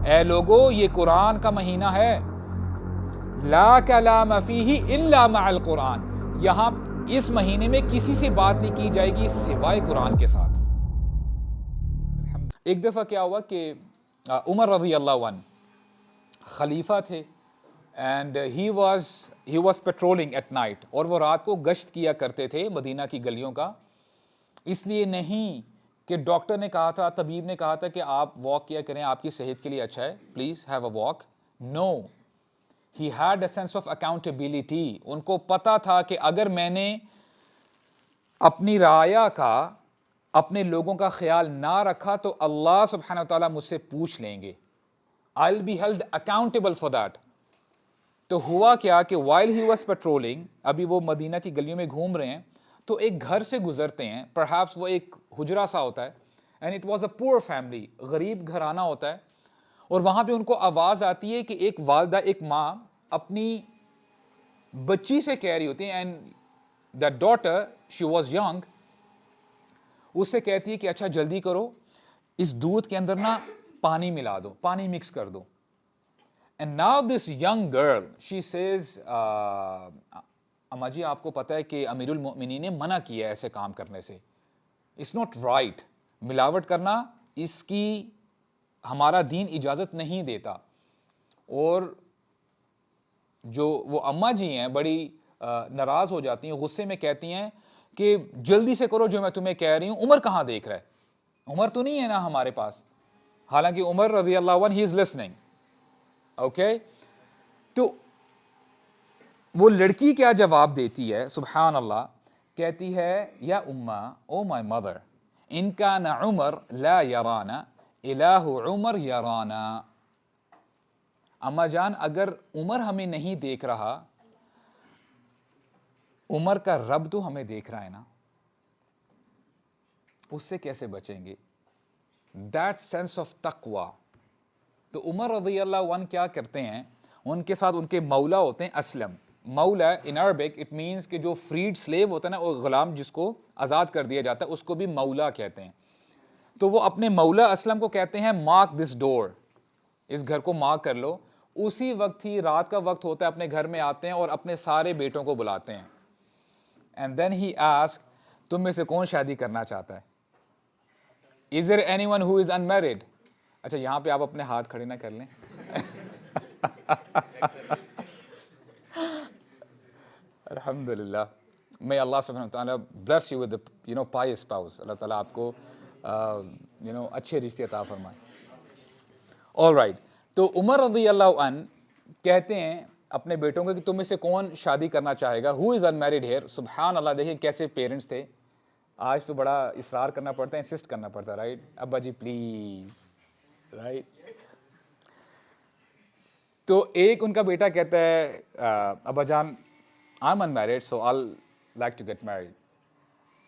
ए लोगो, ये कुरान का महीना है, ला कलाम फीही इल्ला मअल कुरान, यहां इस महीने में किसी से बात नहीं की जाएगी सिवाय कुरान के साथ। एक दफा क्या हुआ कि उमर रज़ी अल्लाह अन्हु खलीफा थे and he was patrolling at night, और वो रात को गश्त किया करते थे मदीना की गलियों का। इसलिए नहीं कि डॉक्टर ने कहा था, तबीब ने कहा था कि आप वॉक किया करें, आपकी सेहत के लिए अच्छा है, please have a walk. No, he had a sense of accountability. उनको पता था कि अगर मैंने अपनी राया का, अपने लोगों का ख्याल ना रखा तो अल्लाह सुब्हानहू व तआला मुझसे पूछ लेंगे, I will be held accountable for that. तो हुआ क्या कि वाइल ही वाज पेट्रोलिंग, अभी वो मदीना की गलियों में घूम रहे हैं, तो एक घर से गुजरते हैं, परहैप्स वो एक हुजरा सा होता है, and it was a poor family, गरीब घराना होता है, और वहां पे उनको आवाज आती है कि एक वालदा, एक माँ अपनी बच्ची से कह रही होती है, and the daughter, she was young, उससे कहती है कि अच्छा जल्दी करो, इस दूध के अंदर ना पानी मिला दो, पानी मिक्स कर दो। And now this young girl, she says, अम्मा जी आपको पता है कि अमीरुल मोमिनीन ने मना किया है ऐसे काम करने से, इट्स नॉट राइट, मिलावट करना इसकी हमारा दीन इजाज़त नहीं देता। और जो वो अम्मा जी हैं बड़ी नाराज़ हो जाती हैं, गुस्से में कहती हैं कि जल्दी से करो जो मैं तुम्हें कह रही हूँ। उमर कहाँ देख रहा है, उमर तो नहीं है ना हमारे पास। हालांकि उमर रज़ी अल्लाह अन्हु ही इज लिसनिंग, ओके। तो वो लड़की क्या जवाब देती है, सुभान अल्लाह, कहती है या उम्मा, ओ माय मदर, इनका न उमर ला यराना इलाहु उमर यराना। अम्मा जान, अगर उमर हमें नहीं देख रहा, उमर का रब तो हमें देख रहा है ना, उससे कैसे बचेंगे? दैट सेंस ऑफ तकवा। तो उमर रज़ी अल्लाह अन्हु क्या करते हैं, उनके साथ उनके मौला होते हैं असलम। मौला इन अरबिक इट मीन्स कि जो फ्रीड स्लेव होता है ना, वो गुलाम जिसको आज़ाद कर दिया जाता है, उसको भी मौला कहते हैं। तो वो अपने मौला असलम को कहते हैं मार्क दिस डोर, इस घर को मार्क कर लो। उसी वक्त ही रात का वक्त होता है, अपने घर में आते हैं और अपने सारे बेटों को बुलाते हैं, एंड देन ही आस्क, तुम में से कौन शादी करना चाहता है? Is there anyone who is unmarried? अच्छा, यहां पे आप अपने हाथ खड़े ना कर लें। अल्हम्दुलिल्लाह, मे अल्लाह सुब्हानहू व तआला bless you with the pious spouse. Allah ताला आपको अच्छे रिश्ते अता फरमाए। ऑलराइट, तो उमर रज़ी अल्लाह अन्हु कहते हैं अपने बेटों को कि तुम में से कौन शादी करना चाहेगा, हु इज अनमैरिड हियर। सुभान अल्लाह, देखिए कैसे पेरेंट्स थे। आज तो बड़ा इसरार करना पड़ता है, इंसिस्ट करना पड़ता है, राइट? अब्बा जी प्लीज, राइट? तो एक उनका बेटा कहता है, अब्बा जान I am unmarried so I like to get married.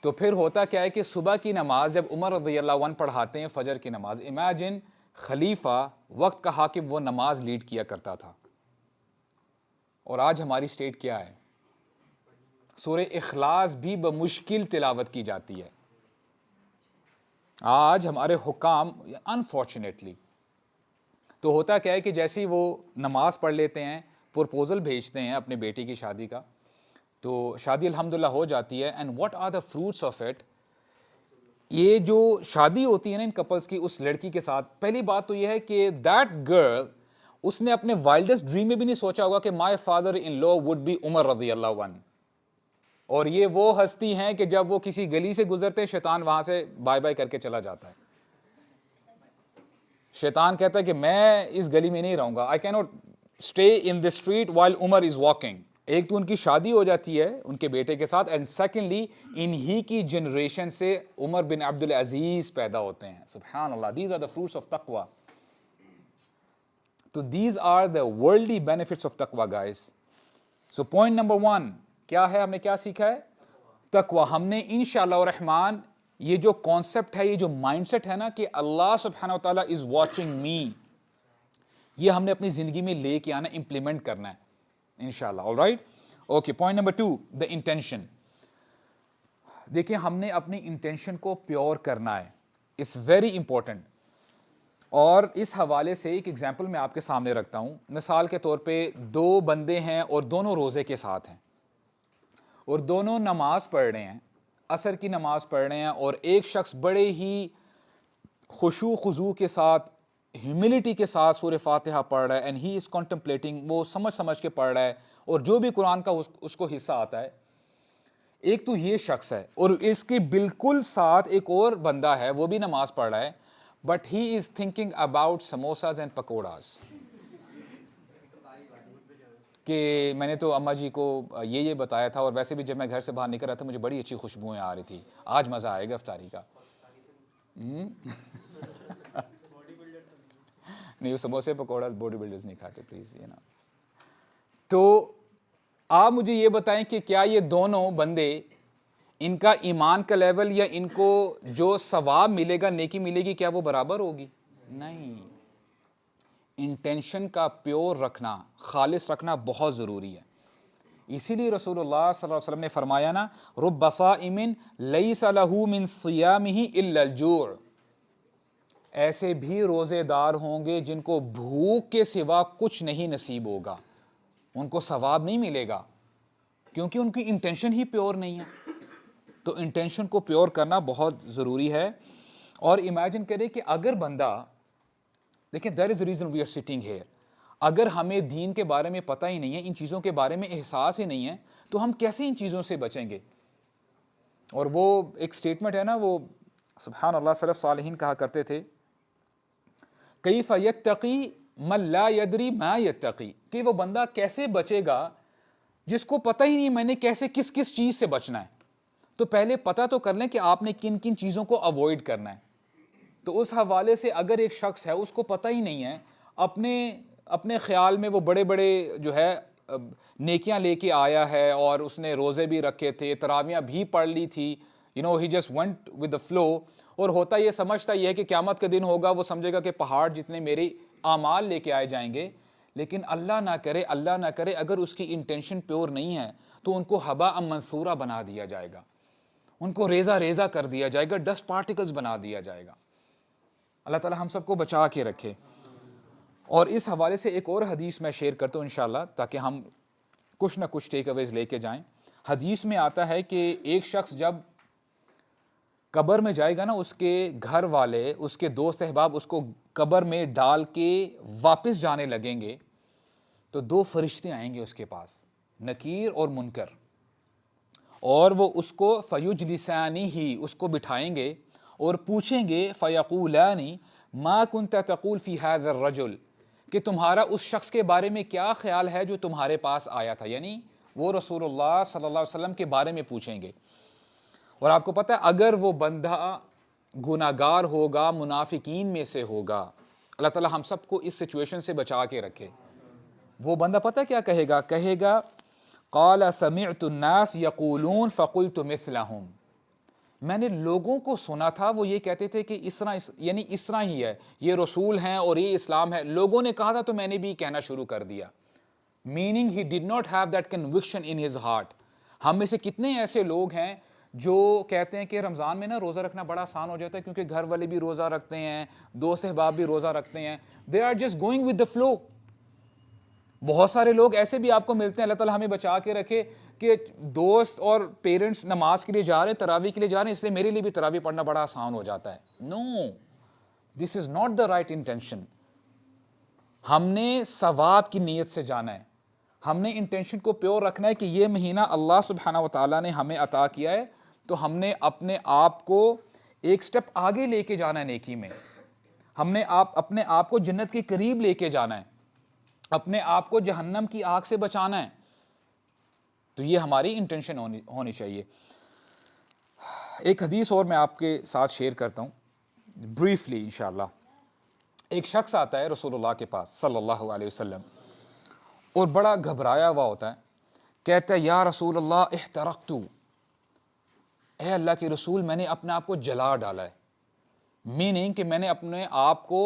तो फिर होता क्या है कि सुबह की नमाज जब उमर रज़ी अल्लाह अन्हु पढ़ाते हैं, फजर की नमाज, इमेजिन खलीफा, वक्त का हाकिम, वो नमाज लीड किया करता था। और आज हमारी स्टेट क्या है, सूरह इखलास भी बमुश्किल तिलावत की जाती है। आज हमारे हुकाम, अनफॉर्चुनेटली, तो होता क्या है कि जैसे ही वो नमाज पढ़ लेते हैं, प्रपोजल भेजते हैं अपने बेटी की शादी का, तो शादी अल्हम्दुलिल्लाह हो जाती है। And what are the fruits of it? ये जो शादी होती है ना इन कपल्स की उस लड़की के साथ, पहली बात तो ये है कि दैट गर्ल, उसने अपने वाइल्डेस्ट ड्रीम में भी नहीं सोचा होगा कि my father in law would be Umar रज़ी अल्लाह अन्हु। और ये वो हस्ती हैं कि जब वो किसी गली से गुजरते हैं, शैतान वहां से बाय बाय करके चला जाता है। शैतान कहता है कि मैं इस गली में नहीं रहूंगा, I can not stay in the street while Umar is walking. एक तो उनकी शादी हो जाती है उनके बेटे के साथ, एंड सेकेंडली इन्हीं की जनरेशन से उमर बिन अब्दुल अजीज पैदा होते हैं। सुभान अल्लाह, these are the fruits of तकवा। तो these are the worldly benefits of तकवा गाइस। सो पॉइंट नंबर 1 क्या है, हमने क्या सीखा है? तकवा। हमने इंशाअल्लाह रहमान ये जो कॉन्सेप्ट है, ये जो माइंडसेट है ना कि अल्लाह सुब्हानहू व तआला इज वॉचिंग मी, ये हमने अपनी जिंदगी में लेके आना, इंप्लीमेंट करना है इंशाअल्लाह। Alright, okay. Point number 2, the intention. देखिए, हमने अपनी इंटेंशन को प्योर करना है, इट्स वेरी इंपॉर्टेंट। और इस हवाले से एक एग्जांपल मैं आपके सामने रखता हूँ। मिसाल के तौर पे दो बंदे हैं और दोनों रोज़े के साथ हैं और दोनों नमाज पढ़ रहे हैं, असर की नमाज पढ़ रहे हैं, और एक शख्स बड़े ही खुशू खुजू के साथ, ह्यूमिलिटी के साथ सूरह फातिहा पढ़ रहा है, एंड ही इज़ कॉन्टम्पलेटिंग, वो समझ समझ के पढ़ रहा है और जो भी कुरान का उसको हिस्सा आता है। एक तो ये शख्स है और इसके बिल्कुल साथ एक और बंदा है, वो भी नमाज पढ़ रहा है, but he is thinking about samosas and pakoras, कि मैंने तो अम्मा जी को ये बताया था, और वैसे भी जब मैं घर से बाहर निकल रहा था मुझे बड़ी अच्छी खुशबुएं आ रही थी, आज मज़ा आएगा इफ्तारी का। नहीं, वो समोसे पकौड़ा बॉडी बिल्डर्स नहीं खाते, प्लीज़ ये ना। तो आप मुझे ये बताएं कि क्या ये दोनों बंदे, इनका ईमान का लेवल या इनको जो सवाब मिलेगा, नेकी मिलेगी, क्या वो बराबर होगी? नहीं। इंटेंशन का प्योर रखना, खालिस रखना बहुत ज़रूरी है। इसीलिए रसूलुल्लाह सल्लल्लाहु अलैहि वसल्लम ने फरमाया ना, रुब्ब साइमिन लैसा लहू मिन सियामिही इल्ला अल-जू', ऐसे भी रोज़ेदार होंगे जिनको भूख के सिवा कुछ नहीं नसीब होगा, उनको सवाब नहीं मिलेगा, क्योंकि उनकी इंटेंशन ही प्योर नहीं है। तो इंटेंशन को प्योर करना बहुत ज़रूरी है। और इमेजिन करें कि अगर बंदा, देखिए that is the reason we are sitting here, अगर हमें दीन के बारे में पता ही नहीं है, इन चीज़ों के बारे में एहसास ही नहीं है, तो हम कैसे इन चीज़ों से बचेंगे? और वो एक स्टेटमेंट है ना, वो सुब्हान अल्लाह, सलफ़ सालिहीन कहा करते थे, कैफ़ यत्तक़ी मन ला यदरी मा यत्तक़ी, कि वो बंदा कैसे बचेगा जिसको पता ही नहीं मैंने कैसे किस किस चीज़ से बचना है। तो पहले पता तो कर लें कि आपने किन किन चीज़ों को अवॉइड करना है। तो उस हवाले से अगर एक शख्स है उसको पता ही नहीं है, अपने अपने ख्याल में वो बड़े बड़े जो है नेकियां लेके आया है, और उसने रोज़े भी रखे थे, तरावियां भी पढ़ ली थी, ही just went with the flow, और होता ये समझता ये है कि क़यामत का दिन होगा, वो समझेगा कि पहाड़ जितने मेरे आमाल लेके आए जाएंगे। लेकिन अल्लाह ना करे अगर उसकी इंटेंशन प्योर नहीं है तो उनको हबा मंसूरा बना दिया जाएगा, उनको रेजा रेजा कर दिया जाएगा, डस्ट पार्टिकल्स बना दिया जाएगा। अल्लाह ताला हम सबको बचा के रखे। और इस हवाले से एक और हदीस मैं शेयर करता हूँ इंशाल्लाह, ताकि हम कुछ ना कुछ टेक अवेज लेके जाएं। हदीस में आता है कि एक शख्स जब कब्र में जाएगा ना, उसके घर वाले, उसके दोस्त अहबाब उसको कब्र में डाल के वापस जाने लगेंगे, तो दो फरिश्ते आएंगे उसके पास, नकीर और मुनकर, और वो उसको फयुजलिसानी ही, उसको बिठाएंगे और पूछेंगे, फ़यक़ूलानी मा कुन्त तक़ूल फ़ी हाज़ा रजुल, कि तुम्हारा उस शख्स के बारे में क्या ख्याल है जो तुम्हारे पास आया था, यानी वो रसूलुल्लाह सल्लल्लाहु अलैहि वसल्लम के बारे में पूछेंगे। और आपको पता है अगर वो बंदा गुनाहगार होगा, मुनाफिकीन में से होगा, अल्लाह ताला हम सबको इस सिचुएशन से बचा के रखे, वो बंदा पता क्या कहेगा? कहेगा क़ाल समिअतु अन्नास यक़ूलून फ़क़ुल्तु मिस्लहुम, मैंने लोगों को सुना था वो ये कहते थे कि इस तरह, यानी इस तरह ही है, ये रसूल हैं और ये इस्लाम है, लोगों ने कहा था तो मैंने भी कहना शुरू कर दिया। Meaning he did not have that conviction in his heart. हम में से कितने ऐसे लोग हैं जो कहते हैं कि रमज़ान में ना रोज़ा रखना बड़ा आसान हो जाता है, क्योंकि घर वाले भी रोज़ा रखते हैं, दोस्त अहबाब भी रोज़ा रखते हैं, they are just going with the flow. बहुत सारे लोग ऐसे भी आपको मिलते हैं, अल्लाह ताला हमें बचा के रखे, कि दोस्त और पेरेंट्स नमाज के लिए जा रहे हैं, तरावी के लिए जा रहे हैं, इसलिए मेरे लिए भी तरावी पढ़ना बड़ा आसान हो जाता है। No, this is not the right intention. हमने सवाब की नीयत से जाना है, हमने इंटेंशन को प्योर रखना है कि ये महीना अल्लाह सुब्हानहू व तआला ने हमें अता किया है, तो हमने अपने आप को एक स्टेप आगे लेके जाना है नेकी में, हमने अपने आप को जन्नत के करीब लेके जाना है, अपने आप को जहन्नम की आग से बचाना है। तो ये हमारी इंटेंशन होनी चाहिए। एक हदीस और मैं आपके साथ शेयर करता हूँ ब्रीफली इंशाल्लाह। एक शख्स आता है रसूलुल्लाह के पास सल्लल्लाहु अलैहि वसल्लम, और बड़ा घबराया हुआ होता है, कहता है या रसूलल्लाह इहतरक्तु, ए अल्लाह के रसूल मैंने अपने आप को जला डाला है, मीनिंग कि मैंने अपने आप को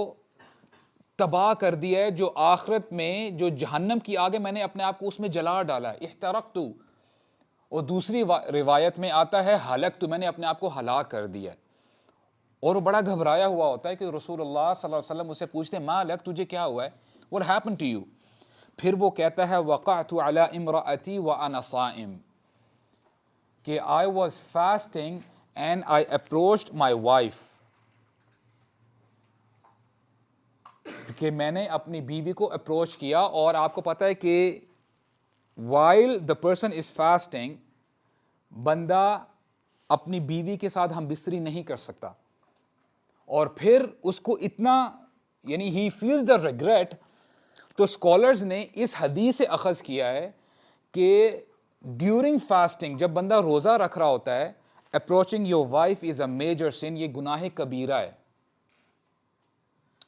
तबाह कर दिया है, जो आखिरत में जो जहन्नम की आग है मैंने अपने आप को उसमें जला डाला है, इहतरक्तु। और दूसरी रिवायत में आता है हलकतु, मैंने अपने आप को हलाक कर दिया है। और वो बड़ा घबराया हुआ होता है कि रसूलुल्लाह सल्लल्लाहु अलैहि वसल्लम उससे पूछते हैं मालक तुझे क्या हुआ है, व्हाट हैपेंड टू यू। फिर वो कहता है वक़अतु अला इम्रअती व अना साइम, कि I was fasting and I approached my wife, कि मैंने अपनी बीवी को अप्रोच किया। और आपको पता है कि while the person is fasting, बंदा अपनी बीवी के साथ हम बिस्तरी नहीं कर सकता, और फिर उसको इतना यानी ही फील्स द रिग्रेट। तो स्कॉलर्स ने इस हदीस से अखज़ किया है कि ड्यूरिंग फास्टिंग, जब बंदा रोज़ा रख रहा होता है, approaching your wife is a major sin, ये गुनाह कबीरा है।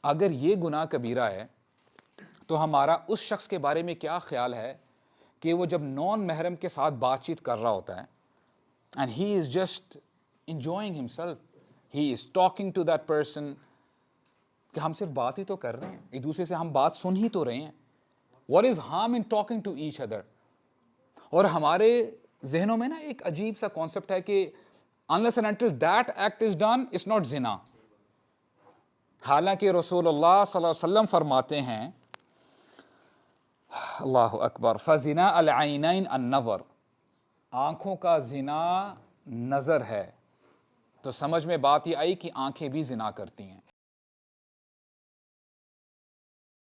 अगर ये गुनाह कबीरा है तो हमारा उस शख्स के बारे में क्या ख्याल है कि वो जब नॉन महरम के साथ बातचीत कर रहा होता है and he is just enjoying himself, he is talking to that person, कि हम सिर्फ बात ही तो कर रहे हैं, एक दूसरे से हम बात सुन ही तो रहे हैं। What is harm in talking to each other. और हमारे जहनों में ना एक अजीब सा कॉन्सेप्ट है कि unless and until that act is done it's not जिना। हालांकि रसूलुल्लाह सल्लल्लाहु अलैहि वसल्लम फरमाते हैं, अल्लाहु अकबर, फजिना अल ऐनैन अन-नज़र, आंखों का जिना नज़र है। तो समझ में बात ये आई कि आंखें भी जिना करती हैं।